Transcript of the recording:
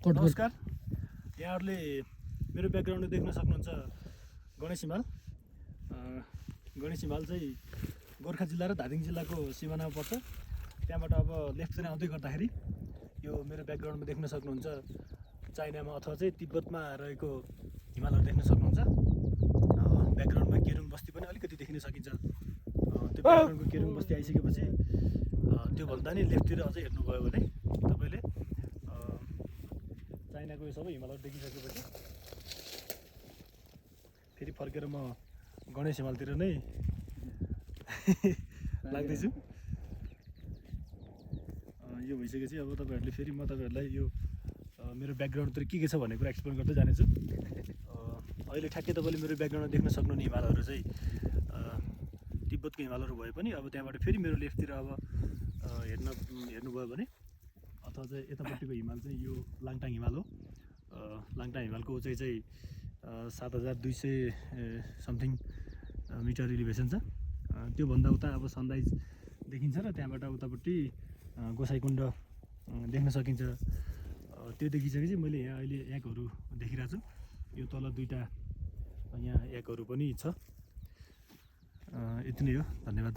नमस्कार, यहाँहरूले मेरो ब्याकग्राउन्ड देख्न सक्नुहुन्छ गणेश हिमाल। गणेश हिमाल चाहिँ गोर्खा जिल्ला र धादिङ जिल्लाको सिमानामा पर्छ। त्यहाँबाट अब लेफ्टतिर आउँदै गर्दाखेरि यो मेरो ब्याकग्राउन्डमा देख्न सक्नुहुन्छ चाइनामा अथवा चाहिँ तिब्बतमा रहेको हिमालहरू देख्न सक्नुहुन्छ। ब्याकग्राउन्डमा केरुङ बस्ती पनि अलिकति देखिन सकिन्छ। त्यो ब्याकग्राउन्डको केरुङ बस्ती आइसकेपछि त्योभन्दा नि लेफ्टतिर अझै हेर्नुभयो भने तपाईँले चाइनाको यो सबै हिमालहरू देखिसकेपछि फेरि फर्केर म गणेश हिमालतिर नै लाग्दैछु। यो भइसकेपछि अब तपाईँहरूले फेरि म तपाईँहरूलाई यो मेरो ब्याकग्राउन्डतिर के छ भन्ने कुरा एक्सप्लेन गर्दै जानेछु। अहिले ठ्याक्कै तपाईँले मेरो ब्याकग्राउन्डमा देख्न सक्नुहुने हिमालहरू चाहिँ तिब्बतको हिमालहरू भए पनि अब त्यहाँबाट फेरि मेरो लेफ्टतिर अब हेर्नुभयो भने अथवा चाहिँ यतापट्टिको हिमाल चाहिँ यो लाङटाङ हिमाल हो। लाङटाङ हिमालको उचाइ चाहिँ 7200 समथिङ मिटर इलिभेसन छ। त्योभन्दा उता अब सनराइज देखिन्छ र त्यहाँबाट उतापट्टि गोसाइकुण्ड देख्न सकिन्छ। त्यो देखिसकेपछि मैले यहाँ अहिले याकहरू देखिरहेको छु। यो तल दुईवटा यहाँ याकहरू पनि छ। यति नै हो, धन्यवाद।